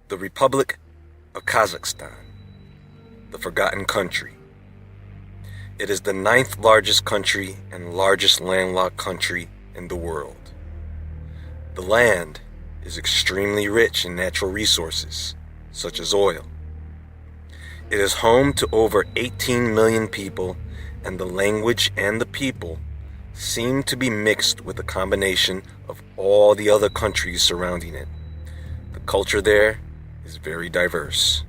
The Republic of Kazakhstan, the forgotten country. It is the 9th largest country and largest landlocked country in the world. The land is extremely rich in natural resources, such as oil. It is home to over 18 million people, and the language and the people seem to be mixed with a combination of all the other countries surrounding it. The culture there is very diverse.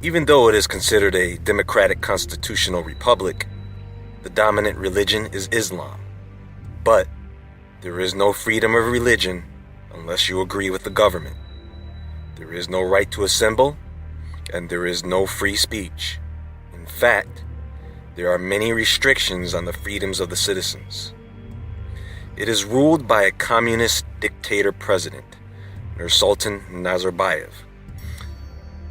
Even though it is considered a democratic constitutional republic, the dominant religion is Islam. But there is no freedom of religion unless you agree with the government. There is no right to assemble, and there is no free speech. In fact, there are many restrictions on the freedoms of the citizens. It is ruled by a communist dictator president, Nursultan Nazarbayev.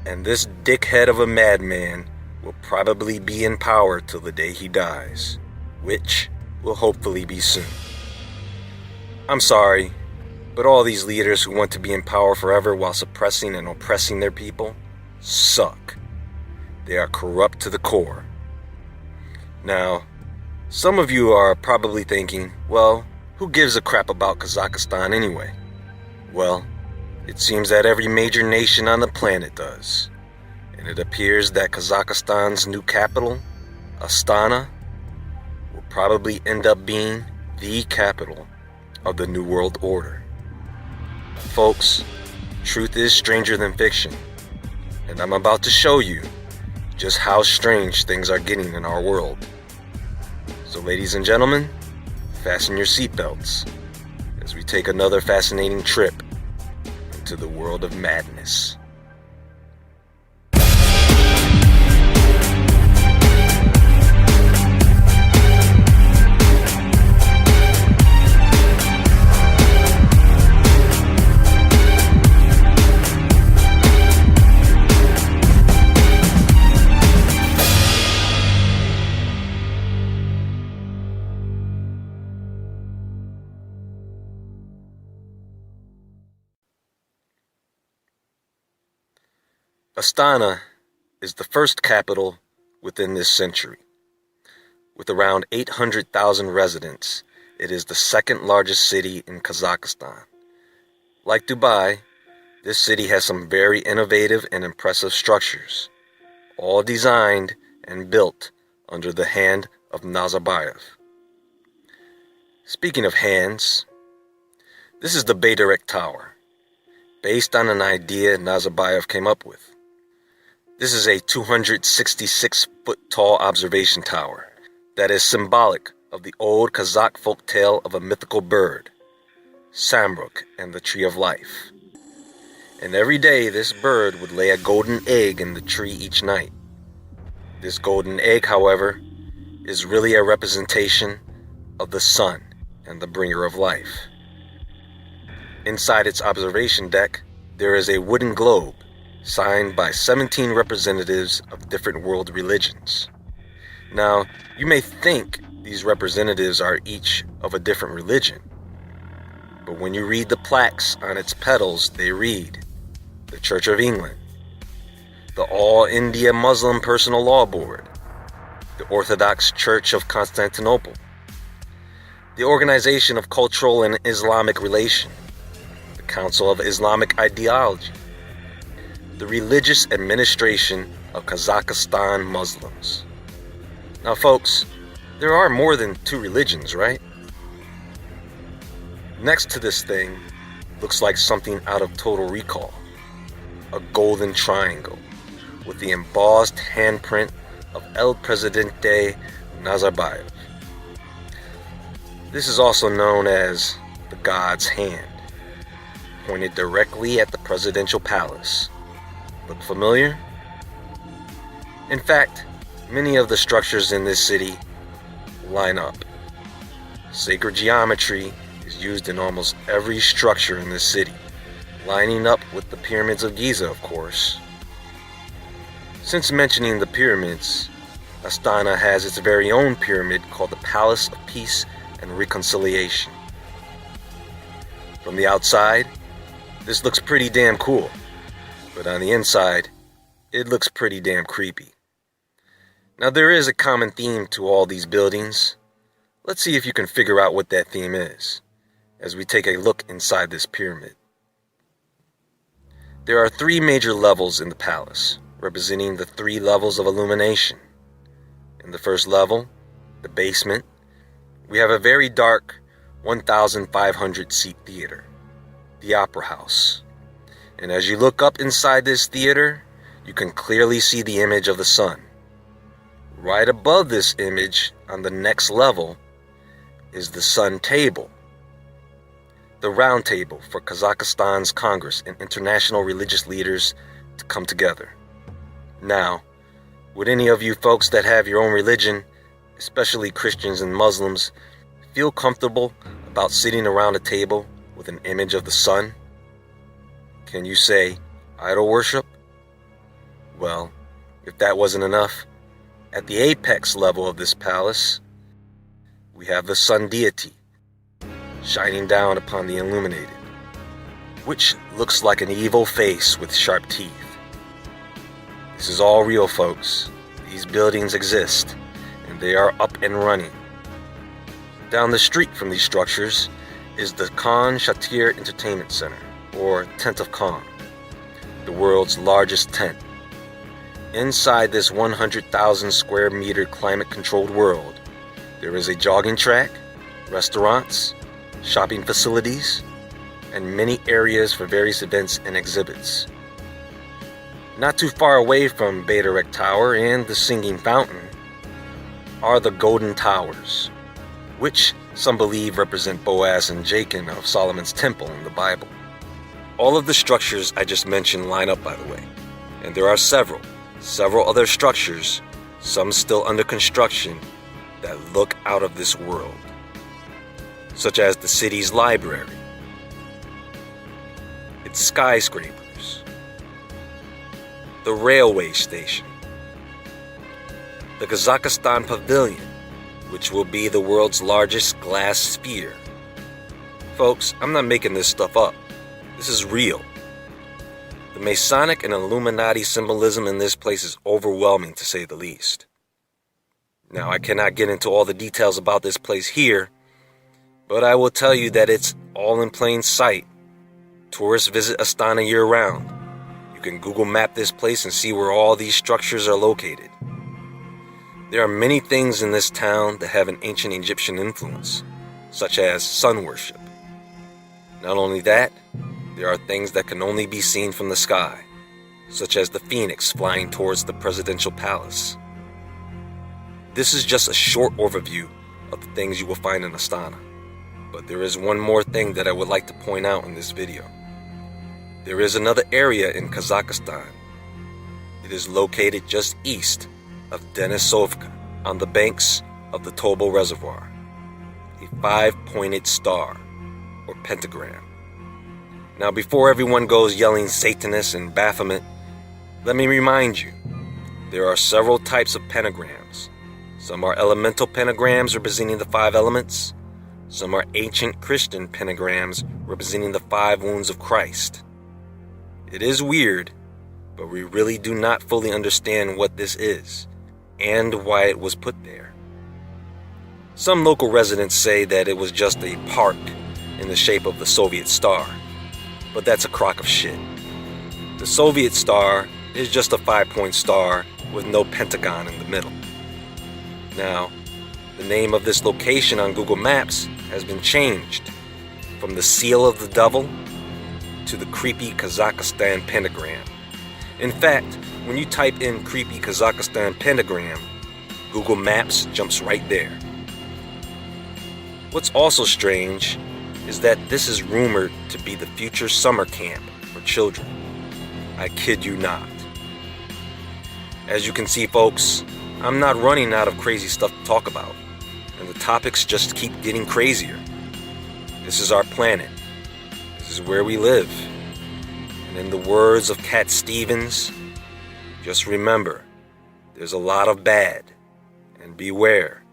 And this dickhead of a madman will probably be in power till the day he dies, which will hopefully be soon. I'm sorry, but all these leaders who want to be in power forever while suppressing and oppressing their people suck. They are corrupt to the core. Now, some of you are probably thinking, well, who gives a crap about Kazakhstan anyway? Well, it seems that every major nation on the planet does. And it appears that Kazakhstan's new capital, ASTANA, will probably end up being the capital of the New World Order. Folks, truth is stranger than fiction, and I'm about to show you just how strange things are getting in our world. So ladies and gentlemen, fasten your seatbelts as we take another fascinating trip into the world of madness. ASTANA is the first capital within this century. With around 800,000 residents, it is the second largest city in Kazakhstan. Like Dubai, this city has some very innovative and impressive structures, all designed and built under the hand of Nazarbayev. Speaking of hands, this is the Baydarek Tower, based on an idea Nazarbayev came up with. This is a 266-foot-tall observation tower that is symbolic of the old Kazakh folk tale of a mythical bird, Samruk and the Tree of Life. And every day this bird would lay a golden egg in the tree each night. This golden egg, however, is really a representation of the sun and the bringer of life. Inside its observation deck, there is a wooden globe signed by 17 representatives of different world religions. Now, you may think these representatives are each of a different religion, but when you read the plaques on its petals, they read the Church of England, the All India Muslim Personal Law Board, the Orthodox Church of Constantinople, the Organization of Cultural and Islamic Relation, the Council of Islamic Ideology, the Religious Administration of Kazakhstan Muslims. Now folks, there are more than 2 religions, right? Next to this thing looks like something out of Total Recall. A golden triangle with the embossed handprint of El Presidente Nazarbayev. This is also known as the God's Hand, pointed directly at the presidential palace. Look familiar? In fact, many of the structures in this city line up. Sacred geometry is used in almost every structure in this city, lining up with the pyramids of Giza, of course. Since mentioning the pyramids, Astana has its very own pyramid called the Palace of Peace and Reconciliation. From the outside, this looks pretty damn cool. but on the inside, it looks pretty damn creepy. Now there is a common theme to all these buildings. Let's see if you can figure out what that theme is, as we take a look inside this pyramid. There are 3 major levels in the palace, representing the 3 levels of illumination. In the first level, the basement, we have a very dark 1,500 seat theater, the Opera House. And as you look up inside this theater, you can clearly see the image of the sun. Right above this image, on the next level, is the Sun Table, the round table for Kazakhstan's Congress and international religious leaders to come together. Now, would any of you folks that have your own religion, especially Christians and Muslims, feel comfortable about sitting around a table with an image of the sun? Can you say idol worship? Well, if that wasn't enough, at the apex level of this palace, we have the sun deity shining down upon the illuminated, which looks like an evil face with sharp teeth. This is all real, folks. These buildings exist, and they are up and running. Down the street from these structures is the Khan Shatir Entertainment Center, or Tent of Khan, the world's largest tent. Inside this 100,000 square meter climate-controlled world, there is a jogging track, restaurants, shopping facilities, and many areas for various events and exhibits. Not too far away from Bayrak Tower and the Singing Fountain are the Golden Towers, which some believe represent Boaz and Jachin of Solomon's temple in the Bible. All of the structures I just mentioned line up, by the way, and there are several other structures, some still under construction, that look out of this world, such as the city's library, its skyscrapers, the railway station, the Kazakhstan Pavilion, which will be the world's largest glass sphere. Folks, I'm not making this stuff up. This is real. The Masonic and Illuminati symbolism in this place is overwhelming, to say the least. Now, I cannot get into all the details about this place here, but I will tell you that it's all in plain sight. Tourists visit Astana year-round. You can Google map this place and see where all these structures are located. There are many things in this town that have an ancient Egyptian influence, such as sun worship. Not only that, there are things that can only be seen from the sky, such as the phoenix flying towards the presidential palace. This is just a short overview of the things you will find in Astana, but there is one more thing that I would like to point out in this video. There is another area in Kazakhstan. It is located just east of Denisovka on the banks of the Tobol Reservoir, a 5-pointed star, or pentagram. Now, before everyone goes yelling Satanist and Baphomet, let me remind you, there are several types of pentagrams. Some are elemental pentagrams representing the 5 elements. Some are ancient Christian pentagrams representing the 5 wounds of Christ. It is weird, but we really do not fully understand what this is and why it was put there. Some local residents say that it was just a park in the shape of the Soviet star, but that's a crock of shit. The Soviet star is just a 5-point star with no pentagon in the middle. Now, the name of this location on Google Maps has been changed from the Seal of the Devil to the creepy Kazakhstan pentagram. In fact, when you type in creepy Kazakhstan pentagram, Google Maps jumps right there. What's also strange is that this is rumored to be the future summer camp for children. I kid you not. As you can see, folks, I'm not running out of crazy stuff to talk about, and the topics just keep getting crazier. This is our planet. This is where we live. And in the words of Cat Stevens, just remember, there's a lot of bad, and beware,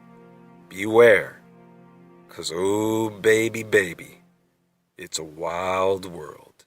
'cause oh baby, it's a wild world.